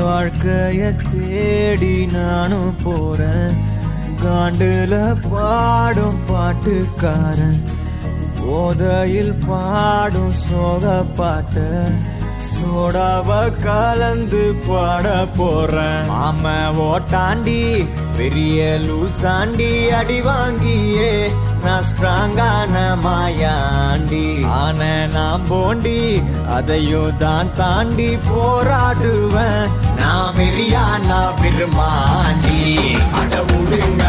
வாழ்க்கைய தேடி நானும் போறேன். காண்டுல பாடும் பாட்டுக்காரன், போதையில் பாடும் சோக பாட்ட சோடாவ கலந்து பாட போறேன். ஆம ஓட்டாண்டி பெரிய லூசாண்டி, அடி வாங்கியே நான் ஸ்ட்ராங்கான மாயாண்டி. ஆன நான் போண்டி அதையும் தான் தாண்டி போராடுவேன். நான் வெறியா நான் விரும்பாண்டி. அட விடுங்க